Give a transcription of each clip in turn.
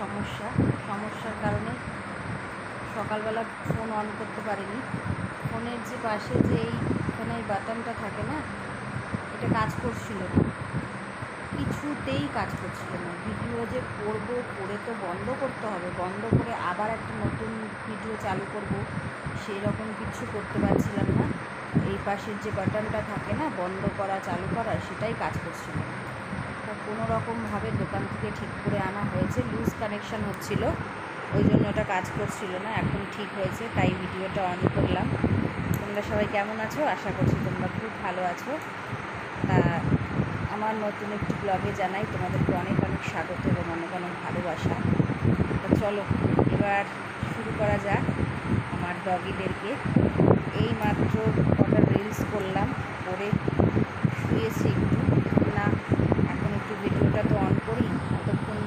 সমস্যার কারণে সকালবেলা ফোন অন করতে পারিনি। ফোনের যে পাশে যে এইখানে বাটনটা থাকে না, এটা কাজ করছিল না, কিছুতেই কাজ করছিল না। ভিডিও যে করে তো বন্ধ করতে হবে, বন্ধ করে আবার একটা নতুন ভিডিও চালু করব, সেই রকম কিছু করতে পারছিলাম না। এই পাশের যে বাটনটা থাকে না বন্ধ করা চালু করা, সেটাই কাজ করছিল না। তা কোনো রকমভাবে দোকান থেকে ঠিক করে আনা হয়েছে, লুজ কানেকশান হচ্ছিল, ওই জন্য ওটা কাজ করছিল না। এখন ঠিক হয়েছে, তাই ভিডিওটা অন করলাম। তোমরা সবাই কেমন আছো? আশা করছি তোমরা খুব ভালো আছো। তা আমার নতুন একটি ব্লগে জানাই তোমাদেরকে অনেক অনেক স্বাগত এবং অনেক অনেক ভালোবাসা। তো চলো এবার শুরু করা যাক আমার ডগিদেরকে। এই মাত্র কটা রিলস করলাম, করে শুয়েছি একটু, না এখন একটু ভিডিওটা তো অন করি। এতক্ষণ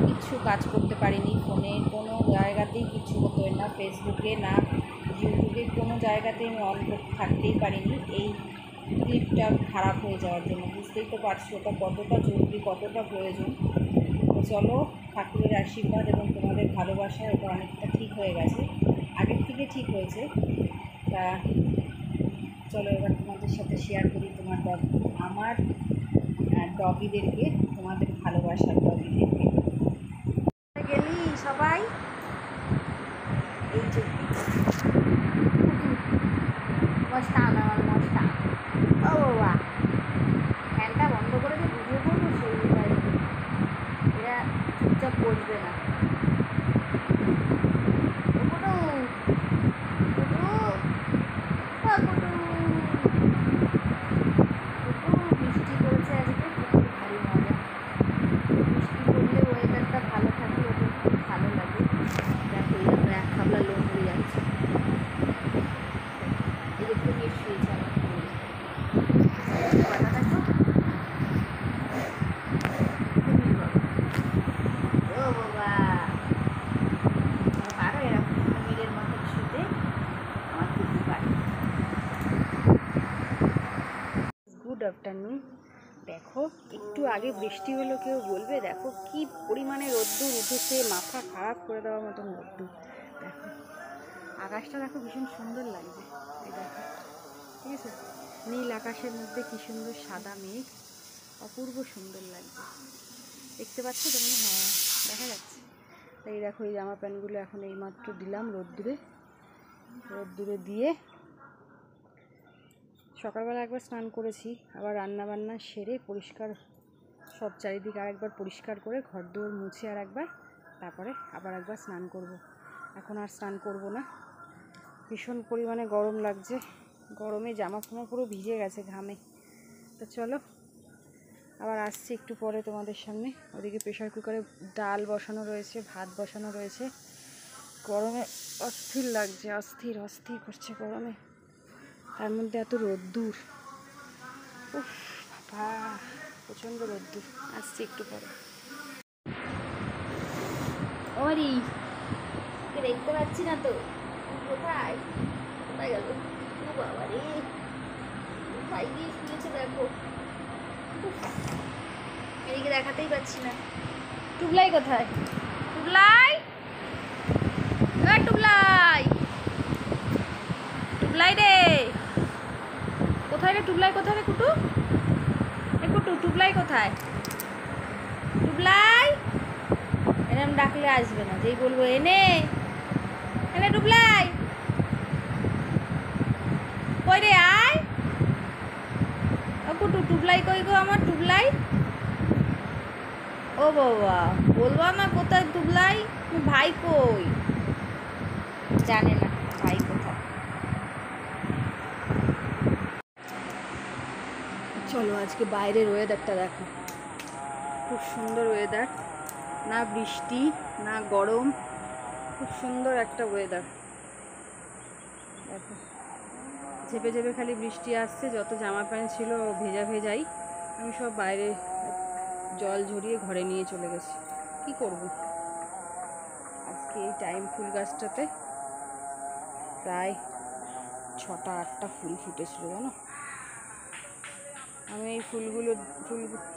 কিছু কাজ করতে পারিনি, ফোনে কোনো জায়গাতেই কিছু হতো না, ফেসবুকে না ইউটিউবে কোনো জায়গাতেই আমি অন করতে থাকতেই পারিনি, এই ক্লিপটা খারাপ হয়ে যাওয়ার জন্য। বুঝতেই তো পারছি ওটা কতটা জরুরি, কতটা প্রয়োজন। তো চলো, ঠাকুরের আশীর্বাদ এবং তোমাদের ভালোবাসায় ওটা অনেকটা ঠিক হয়ে গেছে, আগের থেকে ঠিক হয়েছে। তা চলো এবার তোমাদের সাথে শেয়ার করি আমার ডগিদেরকে, তোমাদের ভালোবাসার ডগিদেরকে। গেলি সবাই, এই যে মস্তান, আমার মস্তান। ও বাবা, ফ্যানটা বন্ধ করে যে ভিডিও করবো সেই উপায়, এরা চুপচাপ বসবে না। বৃষ্টি পড়েছে আজকে, ভারী মজা। বৃষ্টি পড়লে ওয়েদারটা ভালো থাকে, ওদের খুব ভালো লাগে। দেখো এই দেখো এক খাবলা লোক হয়ে যাচ্ছে, এই যে কুমির শুয়েছে আমার কুমির। পাটা দেখো, কুমির বাবা। ও বাবা, পারো এরকম কুমিরের মতন শুতে? আমার কুকুর পারে। Good afternoon. দেখো একটু আগে বৃষ্টি হলো, কেউ বলবে দেখো কি পরিমাণে রোদ্দুর উঠেছে, মাথা খারাপ করে দেওয়ার মতন রোদ্দুর। দেখো আকাশটা দেখো ভীষণ সুন্দর লাগছে, এই দেখো, ঠিক আছে, নীল আকাশের মধ্যে কি সুন্দর সাদা মেঘ, অপূর্ব সুন্দর লাগছে। দেখতে পাচ্ছ তোমরা? হ্যাঁ, দেখা যাচ্ছে। এই দেখো এই জামা প্যান্টগুলো এখন এইমাত্র দিলাম রোদ্দুরে দিয়ে সকালবেলা একবার স্নান করেছি, আবার রান্নাবান্না সেরে পরিষ্কার সব চারিদিকে আরেকবার পরিষ্কার করে ঘর দোর মুছে তারপরে আবার একবার স্নান করব। এখন আর স্নান করব না, ভীষণ পরিমাণে গরম লাগছে, গরমে জামা ফামা পুরো ভিজে গেছে ঘামে। তো চলো আবার আসছি একটু পরে তোমাদের সামনে। ওদিকে প্রেশার কুকারে ডাল বসানো রয়েছে, ভাত বসানো রয়েছে। গরমে অস্থির লাগছে, অস্থির করছে গরমে, তার মধ্যে এত রোদ্দুর, উফ বাবা, প্রচণ্ড রোদ্দুর। আসছি একটু পরে। ওরি দেখতে পাচ্ছি না তো, কোথায় কোথায় গেল? ও বাবা রে, কোথায় গিয়ে শুনেছে দেখো, এদিকে দেখাতেই পাচ্ছি না। টুবলাই কোথায়? টুবলাই, টুবলাই, টুবলাই রে কোথায় রে? টুবলাই কোথায় রে? কুটু, কুটু টুবলাই কোথায়? টুবলাই এরম ডাকলে আসবে না, যেই বলবো এনে এনে টুবলাই, কই রে আয়। ও কুটু, টুবলাই কই গো আমার টুবলাই? ও বাবা, বলবা না কোথায় টুবলাই? ভাই কই? জানে না ভাই কোথায়। চলো আজকে বাইরের ওয়েদারটা দেখো, খুব সুন্দর ওয়েদার, না বৃষ্টি না গরম, খুব সুন্দর একটা ওয়েদার। দেখো ঝেপে ঝেপে খালি বৃষ্টি আসছে, যত জামা প্যান্ট ছিল ভেজাই, আমি সব বাইরে জল ঝরিয়ে ঘরে নিয়ে চলে গেছি। কি করব, আজকে এই টাইম ফুল গাছটাতে প্রায় 6টা 8টা ফুল ফুটেছিল জানো। আমি এই ফুল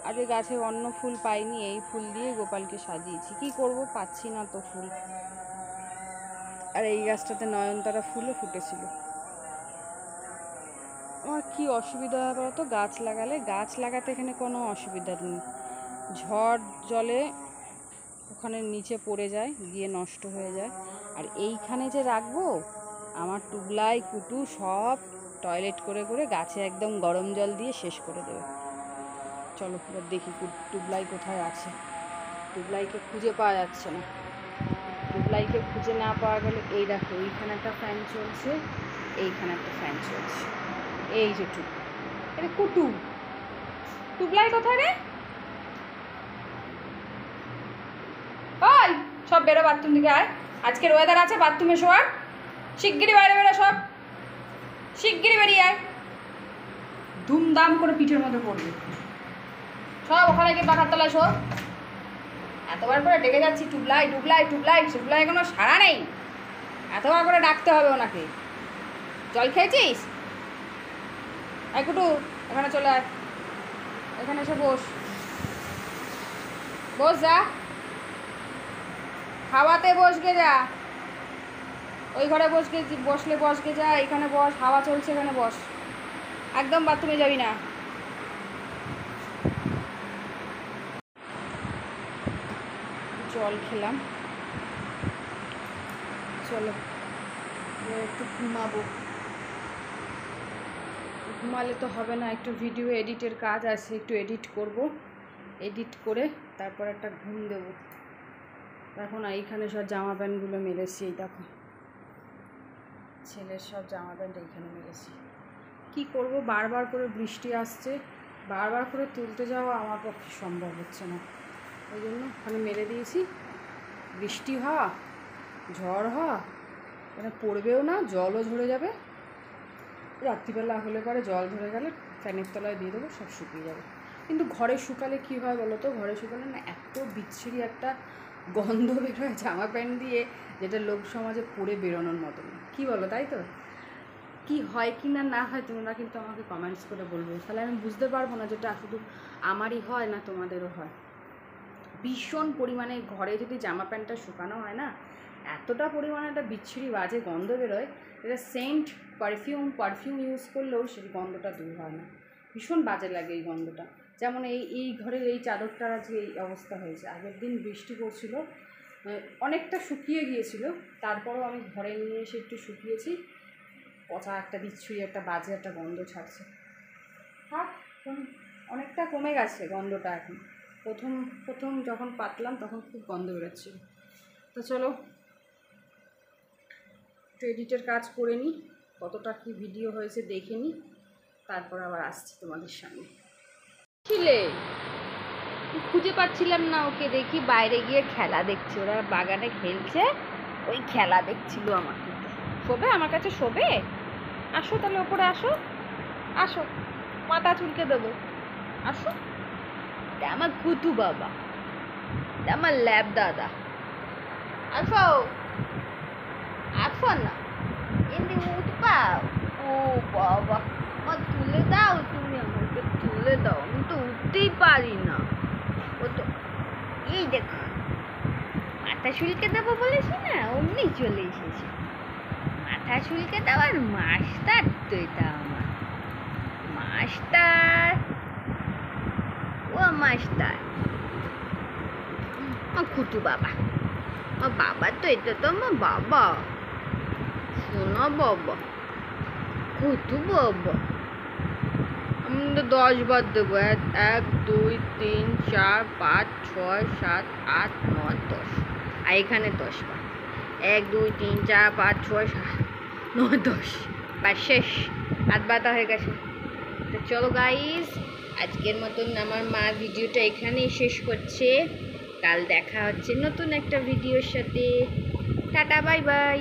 আগে গাছে অন্য ফুল পাইনি, এই ফুল দিয়ে গোপালকে সাজিয়েছি। কি করব, পাচ্ছি না তো ফুল। আর এই গাছটাতে নয়নতারা ফুলও ফুটেছিল। আমার কি অসুবিধা হয় বলো তো, গাছ লাগাতে এখানে কোনো অসুবিধা নেই। ঝড় জলে ওখানে নিচে পড়ে যায়, গিয়ে নষ্ট হয়ে যায়। আর এইখানে যে রাখবো, আমার টুবলাই কুটু সব টয়লেট করে করে গাছে একদম গরম জল দিয়ে শেষ করে দেবে। চলো এবার দেখি টুবলাই কোথায় আছে। টুবলাইকে খুঁজে পাওয়া যাচ্ছে না। টুবলাইকে খুঁজে না পাওয়া গেলে এই দেখো, এইখানে একটা ফ্যান চলছে, এইখানে একটা ফ্যান চলছে। এই যে এটা কুটু, টুবলাই কোথায় রে? ওই সব বেরো, বাথরুম দিকে আয়। আজকের ওয়েদার আছে বাথরুমে শোয়ার। শিগগিরই বাইরে বেরো, সব শিগগিরই বেরিয়ে আয়। ধুমধাম করে পিঠের মধ্যে পড়বে সব। ওখানে গিয়ে পাখার তলায় শো। এতবার করে ডেকে যাচ্ছি, টুবলাই টুবলাই টুবলাই, টুবলাই কোনো সাড়া নেই। এতবার করে ডাকতে হবে ওনাকে। জল খেয়েছিস? এই কুটু, এখানে চলে আয়, এখানে এসে বস। বস যা, হাওয়াতে বসগে যা। ওই ঘরে বসলে বসগে যা, এখানে বস, হাওয়া চলছে, এখানে বস। একদম বাথরুমে যাবি না। জল খেলাম, চলো একটু ঘুমাবো। ঘুমালে তো হবে না, একটু ভিডিও এডিটের কাজ আছে, একটু এডিট করব। এডিট করে তারপর একটা ঘুম দেবো। দেখো না, এইখানে সব জামা প্যান্টগুলো মেলেছি। এই দেখো, ছেলের সব জামা প্যান্ট এইখানে মেলেছি। কি করব, বারবার করে বৃষ্টি আসছে, বারবার করে তুলতে যাওয়া আমার পক্ষে সম্ভব হচ্ছে না। ওই জন্য ওখানে মেলে দিয়েছি। বৃষ্টি হওয়া, ঝড় হওয়া, মানে পড়বেও না, জলও ঝরে যাবে। রাত্রিবেলা হলে পরে জল ধরে গেলে ফ্যানের তলায় দিয়ে দেবো, সব শুকিয়ে যাবে। কিন্তু ঘরে শুকালে কী হয় বলো তো, ঘরে শুকালে না এত বিচ্ছিরি একটা গন্ধ বেরোয় জামা প্যান্ট দিয়ে, যেটা লোক সমাজে পরে বেরোনোর মতন। কী বলো, তাই তো? কি হয় কি না হয় তোমরা কিন্তু আমাকে কমেন্টস করে বলবে, তাহলে আমি বুঝতে পারবো না যেটা শুধু আমারই হয় না তোমাদেরও হয়। ভীষণ পরিমাণে ঘরে যদি জামা প্যান্টটা শুকানো হয় না, এতটা পরিমাণে একটা বিচ্ছিরি বাজে গন্ধ বেরোয়, এটা সেন্ট পারফিউম ইউজ করলেও সেই গন্ধটা দূর হয় না। ভীষণ বাজে লাগে এই গন্ধটা। যেমন এই ঘরের এই চাদরটার আজকে এই অবস্থা হয়েছে। আগের দিন বৃষ্টি পড়ছিল, অনেকটা শুকিয়ে গিয়েছিল, তারপরও আমি ঘরে নিয়ে এসে একটু শুকিয়েছি। পচা একটা বিচ্ছিরি একটা বাজে একটা গন্ধ ছাড়ছে। থাক, অনেকটা কমে গেছে গন্ধটা এখন। প্রথম যখন পাতলাম তখন খুব গন্ধ বেরোচ্ছিল। তো চলো একটু এডিটের কাজ করে নিই, কতটা কি ভিডিও হয়েছে দেখে নিই, তারপর আবার আসছি তোমাদের সামনে। ছিলে খুঁজে পাচ্ছিলাম না ওকে, দেখি বাইরে গিয়ে খেলা দেখছে, ওরা বাগানে খেলছে, ওই খেলা দেখছিল। আমাকে শোবে, আমার কাছে শোবে। আসো তাহলে ওপরে আসো, আসো মাথা চুলকে দেবো, আসো। এটা আমার কুতু বাবা, এটা আমার ল্যাব দাদা। আসো আসো না, এমনি উঠপাও। ও বাবা, আমার তুলে দাও, তুমি আমাকে তুলে দাও, আমি তো উঠতেই পারি না। ও তো এই দেখো, মাথা চুলকে দেবো বলেছি না, অমনি চলে এসেছে। মাথা চুলকে দেওয়ার মাস্টার তো এটা আমার মাস্টার। ও মাস্টার, আমার কুটু বাবা, আমার বাবা তো, এটা তো আমার বাবা, সোনা বাবা, কুটু বাবা। আমি তো 10 বার দেবো, 1 2 3 4 5 6 7 8 9 10, আর এখানে 10 বার। 1 2 3 4 5 6 7 9 10, বাস শেষ। হাত ব্যথা হয়ে গেছে। তো চলো গাইস, আজকের মতন আমার মা ভিডিওটা এখানেই শেষ করছে। কাল দেখা হচ্ছে নতুন একটা ভিডিওর সাথে। Tata, bye bye.